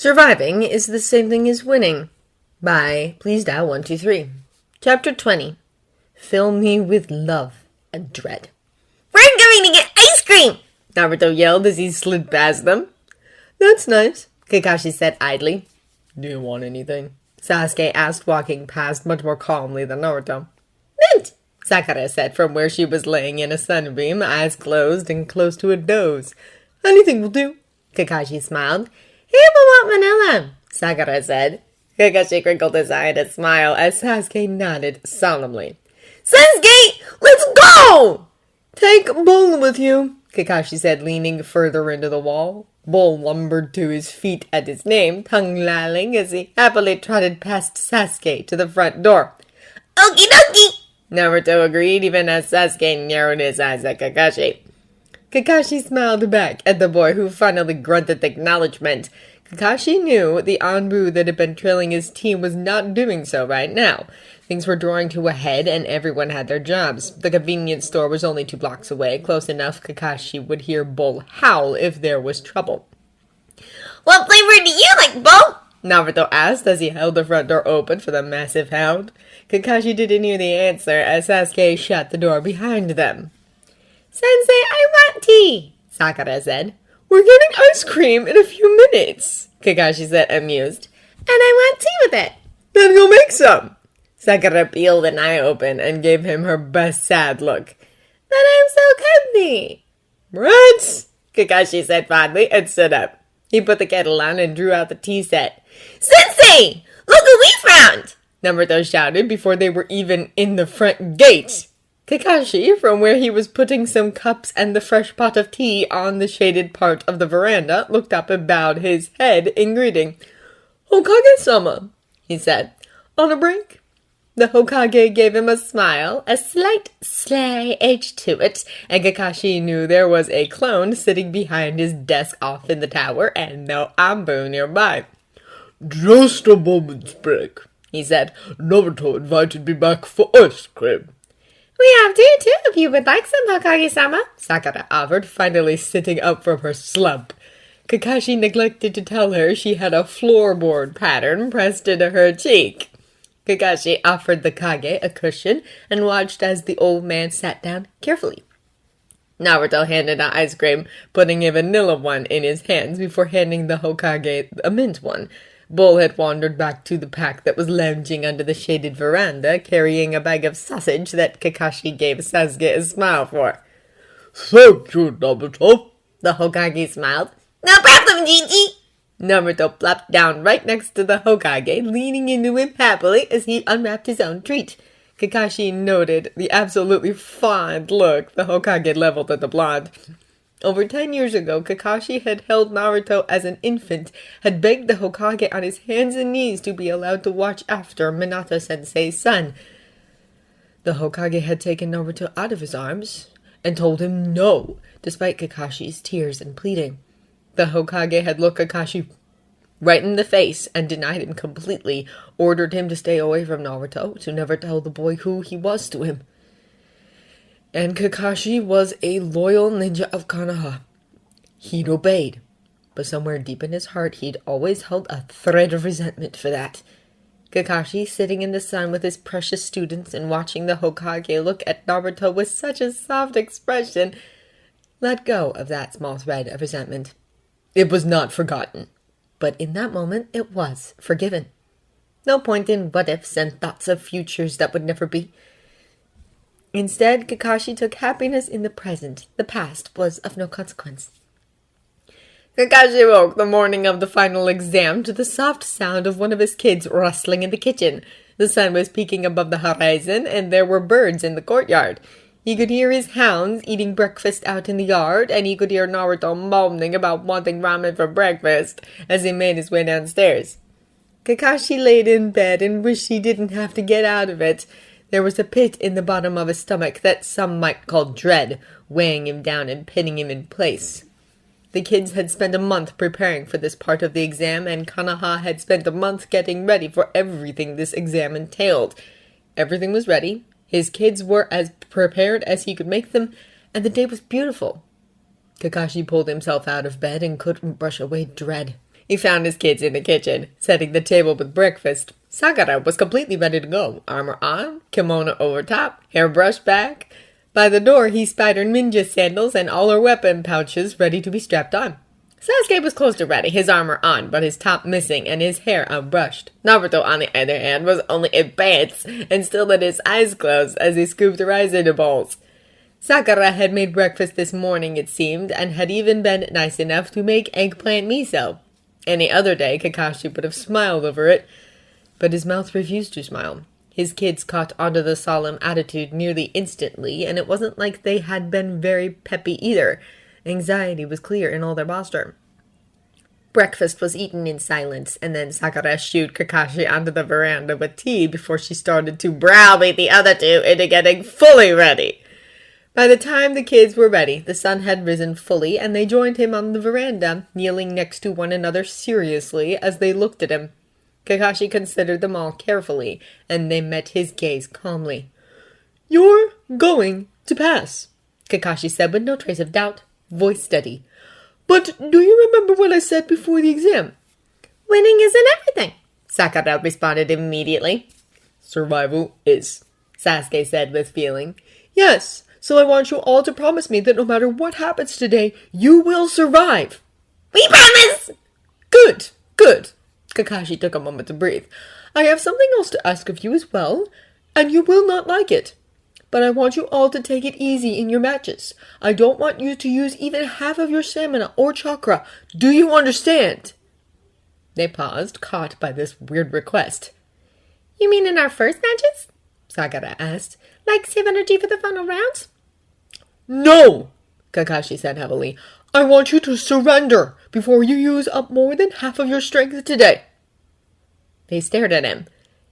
Surviving is the same thing as winning. By Please Dial 123. Chapter 20. Fill me with love and dread. We're going to get ice cream! Naruto yelled as he slid past them. That's nice, Kakashi said idly. Do you want anything? Sasuke asked, walking past much more calmly than Naruto. Mint! Sakura said from where she was laying in a sunbeam, eyes closed and close to a doze. Anything will do, Kakashi smiled. People want vanilla, Sakura said. Kakashi crinkled his eye in a smile as Sasuke nodded solemnly. Sasuke, let's go! Take Bull with you, Kakashi said, leaning further into the wall. Bull lumbered to his feet at his name, tongue lolling as he happily trotted past Sasuke to the front door. Okie dokie! Naruto agreed, even as Sasuke narrowed his eyes at Kakashi. Kakashi smiled back at the boy, who finally grunted acknowledgement. Kakashi knew the Anbu that had been trailing his team was not doing so right now. Things were drawing to a head, and everyone had their jobs. The convenience store was only 2 blocks away, close enough Kakashi would hear Bull howl if there was trouble. What flavor do you like, Bull? Naruto asked as he held the front door open for the massive hound. Kakashi didn't hear the answer as Sasuke shut the door behind them. Sensei, I want tea, Sakura said. We're getting ice cream in a few minutes, Kakashi said, amused. And I want tea with it. Then go make some. Sakura peeled an eye open and gave him her best sad look. But I'm so comfy. Rats, Kakashi said fondly and stood up. He put the kettle on and drew out the tea set. Sensei, look what we found! Naruto shouted before they were even in the front gate. Kakashi, from where he was putting some cups and the fresh pot of tea on the shaded part of the veranda, looked up and bowed his head in greeting. Hokage-sama, he said. On a break? The Hokage gave him a smile, a slight sly edge to it, and Kakashi knew there was a clone sitting behind his desk off in the tower and no Anbu nearby. Just a moment's break, he said. Naruto invited me back for ice cream. We have tea too, if you would like some, Hokage-sama, Sakura offered, finally sitting up from her slump. Kakashi neglected to tell her she had a floorboard pattern pressed into her cheek. Kakashi offered the Kage a cushion and watched as the old man sat down carefully. Naruto handed out ice cream, putting a vanilla one in his hands before handing the Hokage a mint one. Bull had wandered back to the pack that was lounging under the shaded veranda, carrying a bag of sausage that Kakashi gave Sasuke a smile for. Thank you, Naruto, the Hokage smiled. No problem, Gigi. Naruto plopped down right next to the Hokage, leaning into him happily as he unwrapped his own treat. Kakashi noted the absolutely fond look the Hokage leveled at the blonde. Over 10 years ago, Kakashi had held Naruto as an infant, had begged the Hokage on his hands and knees to be allowed to watch after Minato-sensei's son. The Hokage had taken Naruto out of his arms and told him no, despite Kakashi's tears and pleading. The Hokage had looked Kakashi right in the face and denied him completely, ordered him to stay away from Naruto, to never tell the boy who he was to him. And Kakashi was a loyal ninja of Konoha. He'd obeyed, but somewhere deep in his heart he'd always held a thread of resentment for that. Kakashi, sitting in the sun with his precious students and watching the Hokage look at Naruto with such a soft expression, let go of that small thread of resentment. It was not forgotten, but in that moment it was forgiven. No point in what-ifs and thoughts of futures that would never be. Instead, Kakashi took happiness in the present. The past was of no consequence. Kakashi woke the morning of the final exam to the soft sound of one of his kids rustling in the kitchen. The sun was peeking above the horizon, and there were birds in the courtyard. He could hear his hounds eating breakfast out in the yard, and he could hear Naruto moaning about wanting ramen for breakfast as he made his way downstairs. Kakashi laid in bed and wished he didn't have to get out of it. There was a pit in the bottom of his stomach that some might call dread, weighing him down and pinning him in place. The kids had spent a month preparing for this part of the exam, and Konoha had spent a month getting ready for everything this exam entailed. Everything was ready. His kids were as prepared as he could make them, and the day was beautiful. Kakashi pulled himself out of bed and couldn't brush away dread. He found his kids in the kitchen, setting the table with breakfast. Sakura was completely ready to go, armor on, kimono over top, hair brushed back. By the door, he spied her ninja sandals and all her weapon pouches ready to be strapped on. Sasuke was close to ready, his armor on, but his top missing and his hair unbrushed. Naruto, on the other hand, was only in pants and still had his eyes closed as he scooped rice into bowls. Sakura had made breakfast this morning, it seemed, and had even been nice enough to make eggplant miso. Any other day, Kakashi would have smiled over it, but his mouth refused to smile. His kids caught onto the solemn attitude nearly instantly, and it wasn't like they had been very peppy either. Anxiety was clear in all their posture. Breakfast was eaten in silence, and then Sakura shooed Kakashi onto the veranda with tea before she started to browbeat the other two into getting fully ready. By the time the kids were ready, the sun had risen fully, and they joined him on the veranda, kneeling next to one another seriously as they looked at him. Kakashi considered them all carefully, and they met his gaze calmly. "You're going to pass," Kakashi said with no trace of doubt, voice steady. "But do you remember what I said before the exam?" Winning isn't everything, Sakura responded immediately. "Survival is," Sasuke said with feeling. "Yes, so I want you all to promise me that no matter what happens today, you will survive." We promise! Good, good. Kakashi took a moment to breathe. "I have something else to ask of you as well, and you will not like it. But I want you all to take it easy in your matches. I don't want you to use even half of your stamina or chakra. Do you understand?" They paused, caught by this weird request. You mean in our first matches? Sakura asked. Like save energy for the final rounds? "No!" Kakashi said heavily. "I want you to surrender before you use up more than half of your strength today." They stared at him.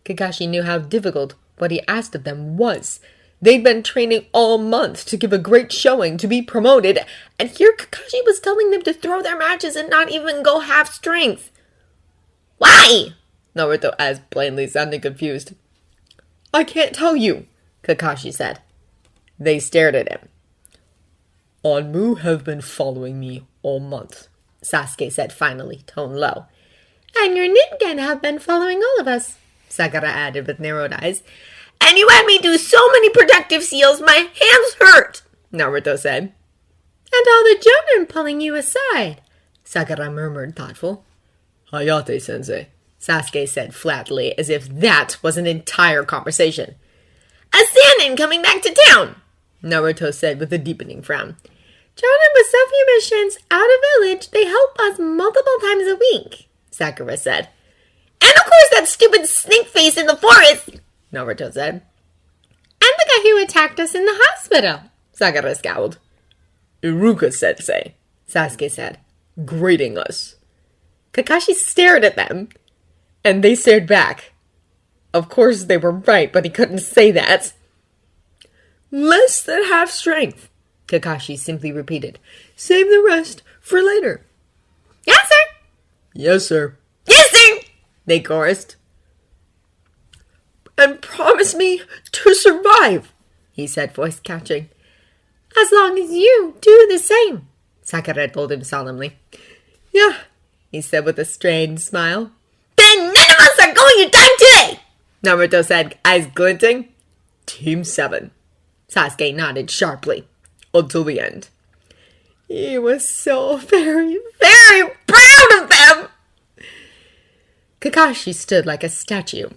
Kakashi knew how difficult what he asked of them was. They'd been training all month to give a great showing, to be promoted, and here Kakashi was telling them to throw their matches and not even go half strength. "Why?" Naruto asked, plainly sounding confused. "I can't tell you," Kakashi said. They stared at him. "Onmu have been following me all month," Sasuke said finally, tone low. "And your Ningen have been following all of us," Sakura added with narrowed eyes. "And you had me do so many protective seals, my hands hurt," Naruto said. "And all the Jonin pulling you aside," Sakura murmured, thoughtful. "Hayate-sensei," Sasuke said flatly, as if that was an entire conversation. "A Sannin coming back to town," Naruto said with a deepening frown. "Jonin with so few missions out of village, they help us multiple times a week," Sakura said. "And of course that stupid snake face in the forest," Naruto said. "And the guy who attacked us in the hospital," Sakura scowled. "Iruka-sensei," Sasuke said, greeting us. Kakashi stared at them, and they stared back. Of course they were right, but he couldn't say that. "Less than half strength," Kakashi simply repeated. "Save the rest for later." "Yes, sir." "Yes, sir." "Yes, sir," they chorused. "And promise me to survive," he said, voice catching. "As long as you do the same," Sakura told him solemnly. "Yeah," he said with a strained smile. "Then none of us are going to die today," Naruto said, eyes glinting. "Team 7. Sasuke nodded sharply. "Until the end." He was so very, very proud of them! Kakashi stood like a statue,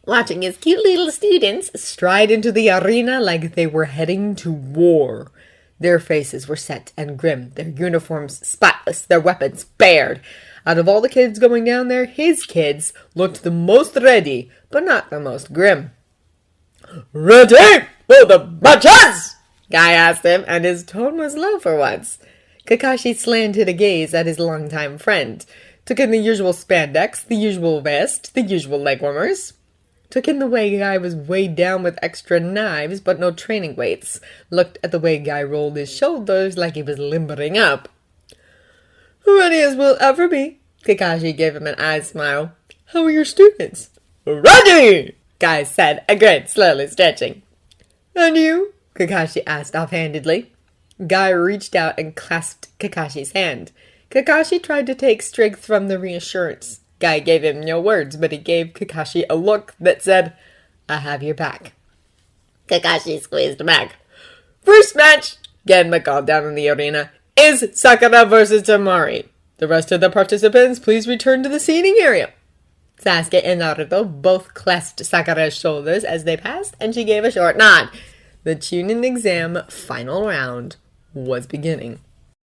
watching his cute little students stride into the arena like they were heading to war. Their faces were set and grim, their uniforms spotless, their weapons bared. Out of all the kids going down there, his kids looked the most ready, but not the most grim. "Ready for the matches?" Guy asked him, and his tone was low for once. Kakashi slanted a gaze at his longtime friend, took in the usual spandex, the usual vest, the usual leg warmers. Took in the way Guy was weighed down with extra knives, but no training weights. Looked at the way Guy rolled his shoulders like he was limbering up. "Ready as we'll ever be," Kakashi gave him an eye smile. "How are your students?" "Ready!" Guy said, a grin slowly stretching. "And you?" Kakashi asked offhandedly. Guy reached out and clasped Kakashi's hand. Kakashi tried to take strength from the reassurance. Guy gave him no words, but he gave Kakashi a look that said, I have your back. Kakashi squeezed back. First match, Genma called down in the arena, is Sakura versus Tamari. The rest of the participants, please return to the seating area. Sasuke and Naruto both clasped Sakura's shoulders as they passed, and she gave a short nod. The chunin exam final round was beginning.